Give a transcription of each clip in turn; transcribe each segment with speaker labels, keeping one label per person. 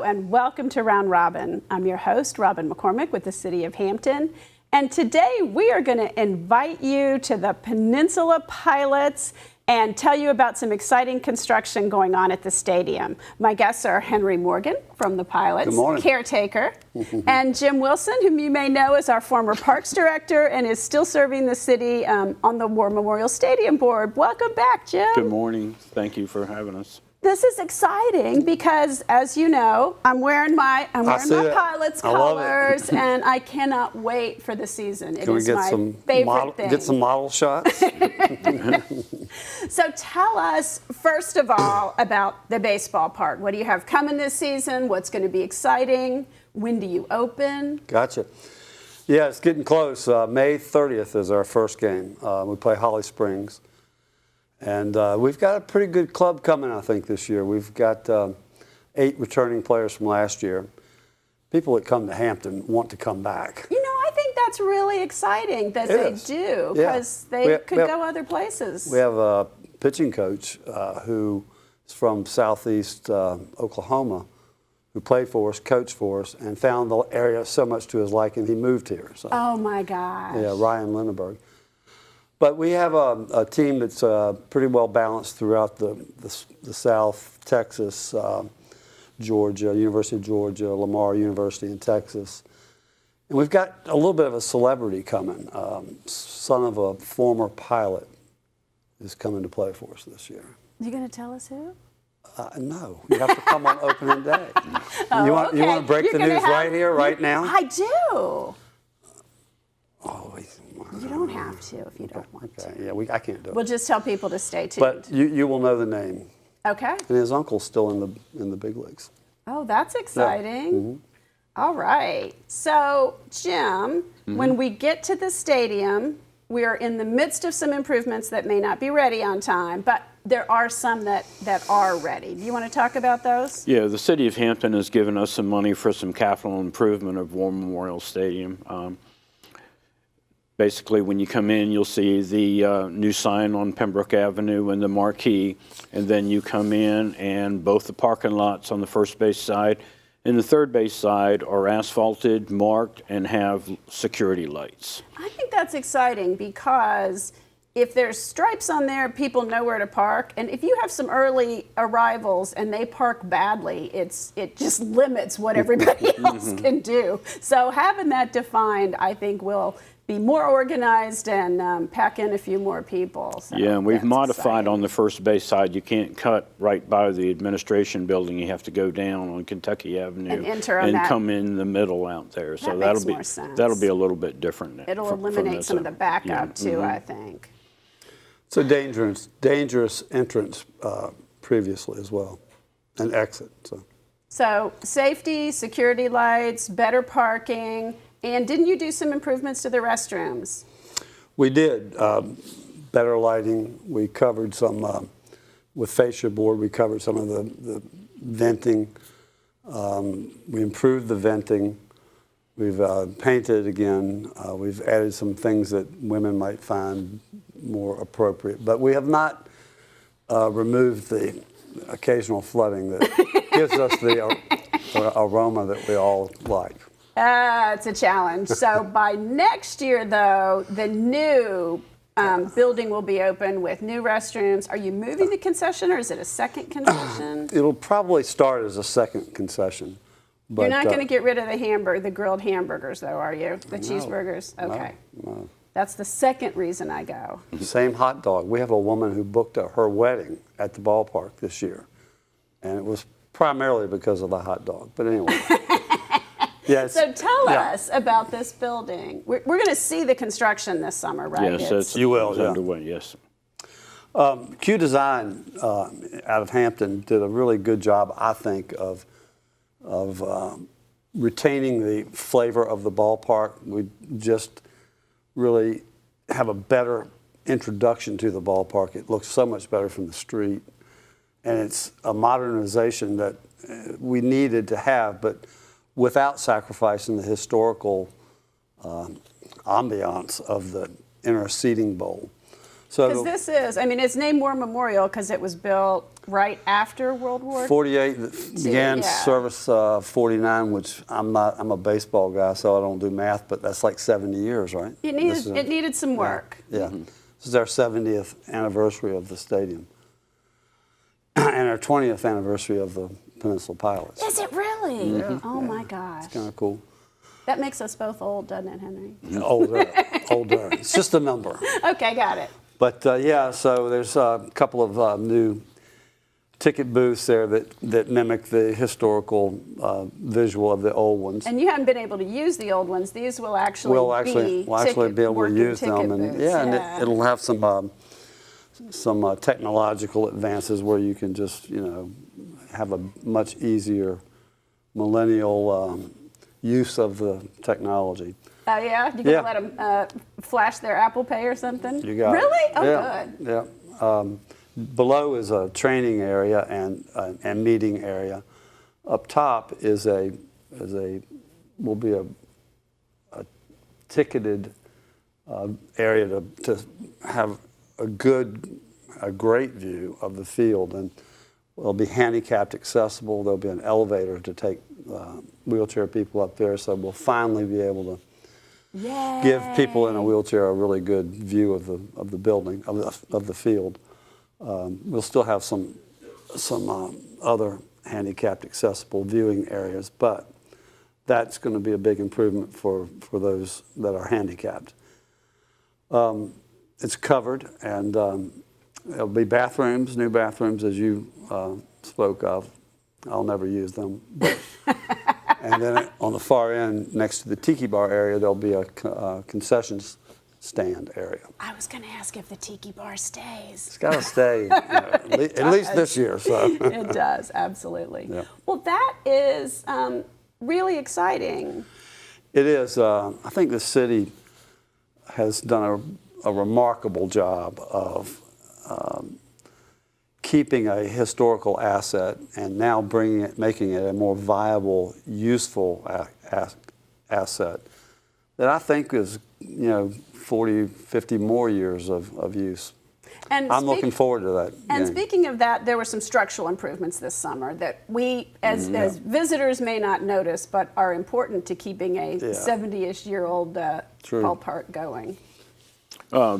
Speaker 1: and welcome to Round Robin. I'm your host, Robin McCormick with the City of Hampton. And today we are going to invite you to the Peninsula Pilots and tell you about some exciting construction going on at the stadium. My guests are Henry Morgan from the Pilots, caretaker, and Jim Wilson, whom you may know as our former Parks Director and is still serving the city on the War Memorial Stadium Board. Welcome back, Jim.
Speaker 2: Good morning. Thank you for having us.
Speaker 1: This is exciting because, as you know, I'm wearing my Pilots colors, and I cannot wait for the season. It is my favorite thing.
Speaker 3: Get some model shots?
Speaker 1: So tell us, first of all, about the baseball part. What do you have coming this season? What's going to be exciting? When do you open?
Speaker 3: Gotcha. Yeah, it's getting close. May 30th is our first game. We play Holly Springs. And we've got a pretty good club coming, I think, this year. We've got 8 returning players from last year. People that come to Hampton want to come back.
Speaker 1: You know, I think that's really exciting that they do, because they could go other places.
Speaker 3: We have a pitching coach who is from southeast Oklahoma, who played for us, coached for us, and found the area so much to his liking, he moved here. So,
Speaker 1: oh, my gosh.
Speaker 3: Yeah, Ryan Lindenberg. But we have a team that's pretty well balanced throughout the South, Texas, Georgia, University of Georgia, Lamar University in Texas. And we've got a little bit of a celebrity coming. Son of a former pilot is coming to play for us this year.
Speaker 1: You going to tell us who?
Speaker 3: No, you have to come on opening day. You want to break the news right here, right now?
Speaker 1: I do.
Speaker 3: Oh,
Speaker 1: you don't have to if you don't want to.
Speaker 3: Yeah, I can't do it.
Speaker 1: We'll just tell people to stay tuned.
Speaker 3: But you will know the name.
Speaker 1: Okay.
Speaker 3: And his uncle's still in the big leagues.
Speaker 1: Oh, that's exciting.
Speaker 3: Yeah. Mm-hmm.
Speaker 1: All right. So, Jim, when we get to the stadium, we are in the midst of some improvements that may not be ready on time, but there are some that are ready. Do you want to talk about those?
Speaker 2: Yeah, the City of Hampton has given us some money for some capital improvement of War Memorial Stadium. Basically, when you come in, you'll see the new sign on Pembroke Avenue and the marquee, and then you come in and both the parking lots on the first base side and the third base side are asphalted, marked, and have security lights.
Speaker 1: I think that's exciting because if there's stripes on there, people know where to park. And if you have some early arrivals and they park badly, it just limits what everybody else can do. So having that defined, I think, will be more organized and pack in a few more people. So
Speaker 2: yeah, and we've modified on the first base side. You can't cut right by the administration building. You have to go down on Kentucky Avenue
Speaker 1: and enter on that.
Speaker 2: Come in the middle out there. So
Speaker 1: that makes more sense.
Speaker 2: That'll be a little bit different.
Speaker 1: It'll eliminate some of the backup too, I think.
Speaker 3: It's a dangerous entrance previously as well, and exit.
Speaker 1: So safety, security lights, better parking. And didn't you do some improvements to the restrooms?
Speaker 3: We did. Better lighting. We covered some, with fascia board, we covered some of the venting. We improved the venting. We've painted again. We've added some things that women might find more appropriate. But we have not removed the occasional flooding that gives us the aroma that we all like.
Speaker 1: It's a challenge. So by next year, though, the new building will be open with new restrooms. Are you moving the concession, or is it a second concession?
Speaker 3: It'll probably start as a second concession. But,
Speaker 1: you're not going to get rid of the grilled hamburgers, though, are you? The cheeseburgers? Okay.
Speaker 3: No.
Speaker 1: That's the second reason I go.
Speaker 3: Same hot dog. We have a woman who booked her wedding at the ballpark this year, and it was primarily because of the hot dog. But anyway. Yes.
Speaker 1: So tell us about this building. We're going to see the construction this summer, right?
Speaker 2: Yes,
Speaker 3: you will.
Speaker 2: It's underway. Yes.
Speaker 3: Q Design out of Hampton did a really good job, I think, of retaining the flavor of the ballpark. We just really have a better introduction to the ballpark. It looks so much better from the street, and it's a modernization that we needed to have, but without sacrificing the historical ambiance of the inner seating bowl. So
Speaker 1: Because this is, I mean, it's named War Memorial because it was built right after World War
Speaker 3: 48 began
Speaker 1: yeah.
Speaker 3: service 49, which I'm a baseball guy, so I don't do math, but that's like 70 years, right?
Speaker 1: It needed some work.
Speaker 3: Yeah. This is our 70th anniversary of the stadium and our 20th anniversary of the Peninsula Pilots.
Speaker 1: Is it really?
Speaker 3: Yeah.
Speaker 1: Oh my gosh.
Speaker 3: It's kind of cool.
Speaker 1: That makes us both old, doesn't it, Henry?
Speaker 3: Older. It's just a number.
Speaker 1: Okay, got it.
Speaker 3: But yeah, so there's a couple of new ticket booths there that mimic the historical visual of the old ones.
Speaker 1: And you haven't been able to use the old ones. These will actually
Speaker 3: We'll actually be able to use them, and and it'll have some technological advances where you can just have a much easier millennial use of the technology.
Speaker 1: Oh yeah, you can let them flash their Apple Pay or something.
Speaker 3: You got
Speaker 1: really?
Speaker 3: it.
Speaker 1: Oh, good.
Speaker 3: Yeah. Below is a training area and meeting area. Up top will be a ticketed area to have a great view of the field, and it'll be handicapped accessible. There'll be an elevator to take wheelchair people up there, so we'll finally be able to give people in a wheelchair a really good view of the building of the field. We'll still have some other handicapped accessible viewing areas, but that's going to be a big improvement for those that are handicapped. It's covered, and there'll be bathrooms, new bathrooms, as you spoke of. I'll never use them. But and then on the far end, next to the tiki bar area, there'll be a concessions stand area.
Speaker 1: I was going to ask if the tiki bar stays.
Speaker 3: It's got to stay, at least this year. So
Speaker 1: It does, absolutely.
Speaker 3: Yeah.
Speaker 1: Well, that is really exciting.
Speaker 3: It is. I think the city has done a remarkable job of keeping a historical asset and now making it a more viable, useful asset that I think is 40, 50 more years of use.
Speaker 1: And
Speaker 3: I'm looking forward to that.
Speaker 1: And speaking of that, there were some structural improvements this summer that we, as visitors, may not notice, but are important to keeping a 70-ish-year-old ballpark going.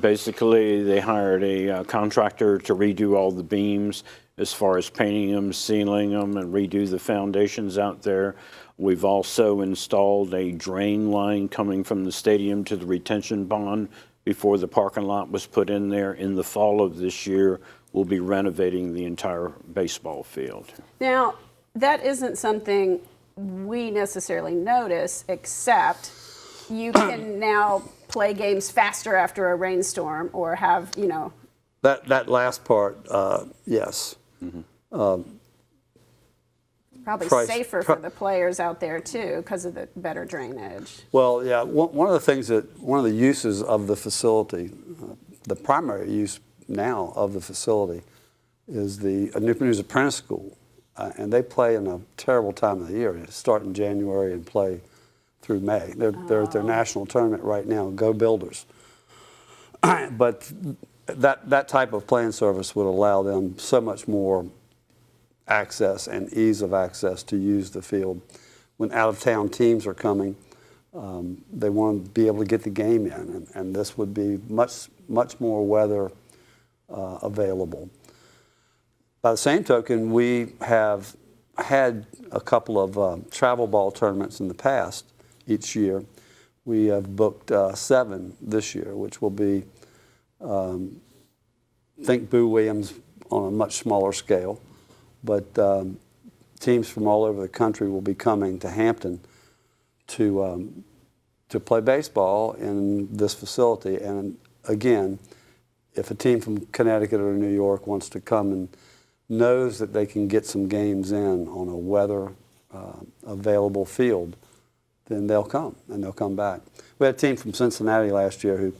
Speaker 2: Basically, they hired a contractor to redo all the beams as far as painting them, sealing them, and redo the foundations out there. We've also installed a drain line coming from the stadium to the retention pond before the parking lot was put in there. In the fall of this year, we'll be renovating the entire baseball field.
Speaker 1: Now, that isn't something we necessarily notice, except you can now play games faster after a rainstorm or have,
Speaker 3: That last part, yes.
Speaker 1: probably safer for the players out there too because of the better drainage.
Speaker 3: Well, yeah, one of the uses of the facility, the primary use now of the facility is the Newport Apprentice School. And they play in a terrible time of the year. They start in January and play through May. They're at their national tournament right now, Go Builders. But that type of playing service would allow them so much more access and ease of access to use the field. When out-of-town teams are coming, they want to be able to get the game in, and this would be much more weather available. By the same token, we have had a couple of travel ball tournaments in the past each year. We have booked 7 this year, which will be, think Boo Williams on a much smaller scale. But teams from all over the country will be coming to Hampton to play baseball in this facility. And again, if a team from Connecticut or New York wants to come and knows that they can get some games in on a weather available field, then they'll come and they'll come back. We had a team from Cincinnati last year who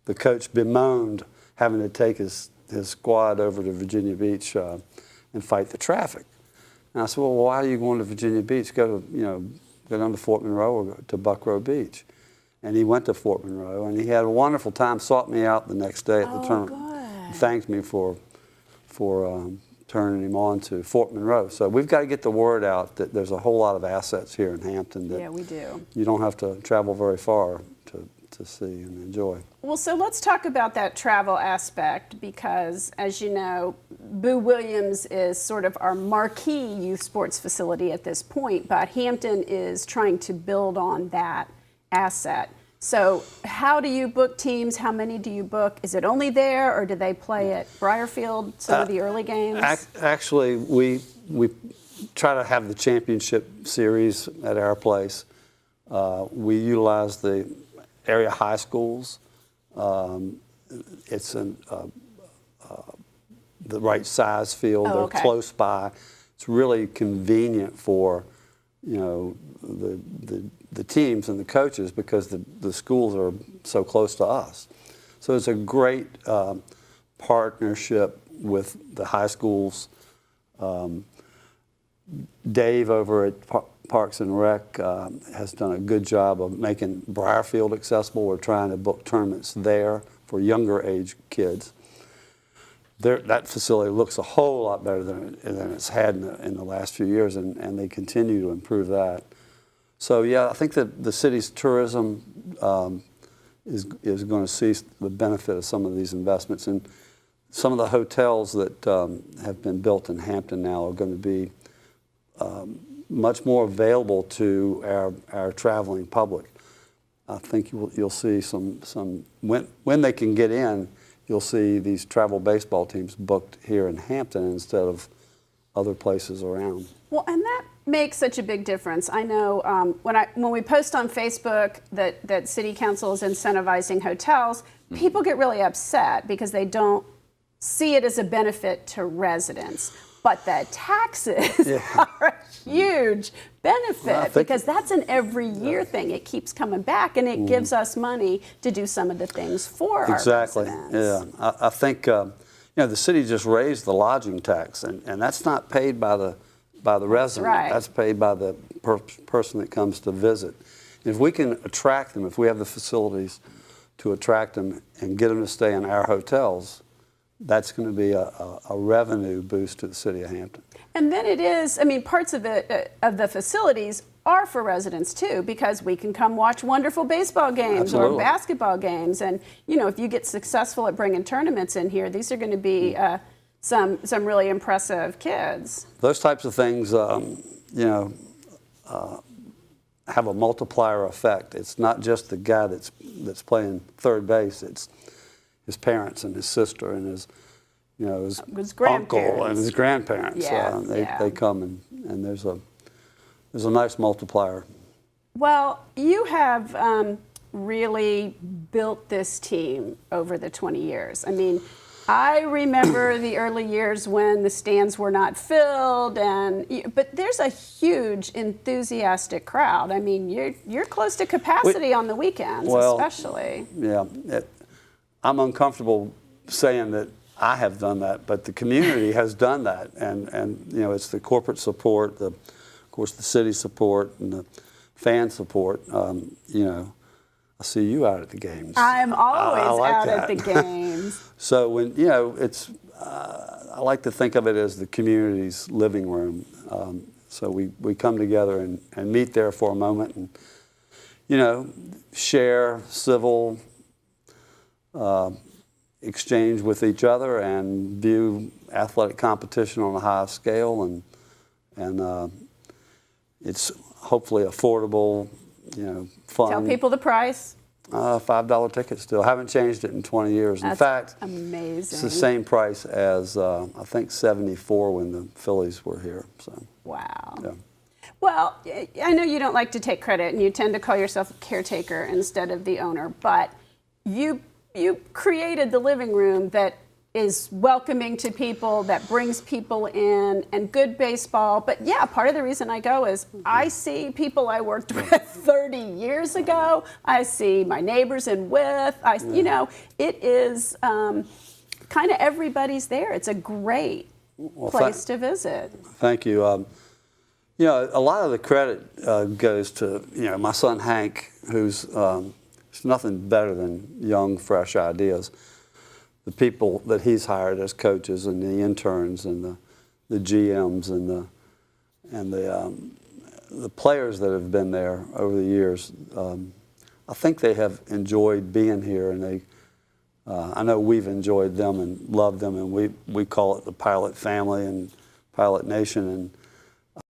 Speaker 3: the coach bemoaned having to take his squad over to Virginia Beach and fight the traffic. And I said, well, why are you going to Virginia Beach? Go down to Fort Monroe or go to Buckrow Beach. And he went to Fort Monroe, and he had a wonderful time, sought me out the next day at the tournament. thanked me for turning him on to Fort Monroe. So we've got to get the word out that there's a whole lot of assets here in Hampton that
Speaker 1: we do.
Speaker 3: You don't have to travel very far to see and enjoy.
Speaker 1: Well, so let's talk about that travel aspect because, as you know, Boo Williams is sort of our marquee youth sports facility at this point, but Hampton is trying to build on that asset. So how do you book teams? How many do you book? Is it only there, or do they play at Briarfield, some of the early games?
Speaker 3: Actually, we try to have the championship series at our place. We utilize the area high schools. It's in the right size field. They're close by. It's really convenient for, you know, the teams and the coaches because the schools are so close to us. So it's a great partnership with the high schools. Dave over at Parks and Rec has done a good job of making Briarfield accessible. We're trying to book tournaments there for younger age kids. That facility looks a whole lot better than it's had in the last few years, and they continue to improve that. So yeah, I think that the city's tourism is going to see the benefit of some of these investments, and some of the hotels that have been built in Hampton now are going to be much more available to our traveling public. I think you'll see some when they can get in, you'll see these travel baseball teams booked here in Hampton instead of other places around.
Speaker 1: Well, and that makes such a big difference. I know when we post on Facebook that City Council is incentivizing hotels, people get really upset because they don't see it as a benefit to residents. But the taxes are a huge benefit because that's an every year thing. It keeps coming back, and it gives us money to do some of the things for our residents.
Speaker 3: Yeah, I think you know, the city just raised the lodging tax, and that's not paid by the resident.
Speaker 1: Right.
Speaker 3: That's paid by the person that comes to visit. And if we can attract them, if we have the facilities to attract them and get them to stay in our hotels, that's going to be a revenue boost to the city of Hampton.
Speaker 1: And then it is, I mean, parts of the facilities are for residents too, because we can come watch wonderful baseball games or basketball games. And, you know, if you get successful at bringing tournaments in here, these are going to be some really impressive kids.
Speaker 3: Those types of things, you know, have a multiplier effect. It's not just the guy that's playing third base. It's his parents and his sister and his, you know, his uncle and his grandparents. They come and there's a nice multiplier.
Speaker 1: Well, you have really built this team over the 20 years. I mean, I remember the early years when the stands were not filled, but there's a huge enthusiastic crowd. I mean, you're close to capacity on the weekends, especially.
Speaker 3: Yeah. I'm uncomfortable saying that I have done that, but the community has done that, and you know, it's the corporate support, of course the city support, and the fan support. You know, I see you out at the games.
Speaker 1: I'm always out
Speaker 3: at
Speaker 1: the games.
Speaker 3: So when you know, it's I like to think of it as the community's living room. So we come together and meet there for a moment, and you know, share civil. Exchange with each other and view athletic competition on a high scale, and it's hopefully affordable, you know, fun.
Speaker 1: Tell people the price.
Speaker 3: $5 ticket still. Haven't changed it in 20 years.
Speaker 1: That's
Speaker 3: in fact,
Speaker 1: amazing.
Speaker 3: It's the same price as I think '74 when the Phillies were here. So.
Speaker 1: Wow.
Speaker 3: Yeah.
Speaker 1: Well, I know you don't like to take credit, and you tend to call yourself a caretaker instead of the owner, but you created the living room that is welcoming to people, that brings people in, and good baseball. But yeah, part of the reason I go is I see people I worked with 30 years ago. I see my neighbors in with. You know, it is kind of everybody's there. It's a great place to visit.
Speaker 3: Thank you. You know, a lot of the credit goes to, you know, my son Hank, who's it's nothing better than young, fresh ideas. the people that he's hired as coaches and the interns and the GMs and the players that have been there over the years. I think they have enjoyed being here, and I know we've enjoyed them and loved them, and we call it the Pilot family and Pilot Nation. And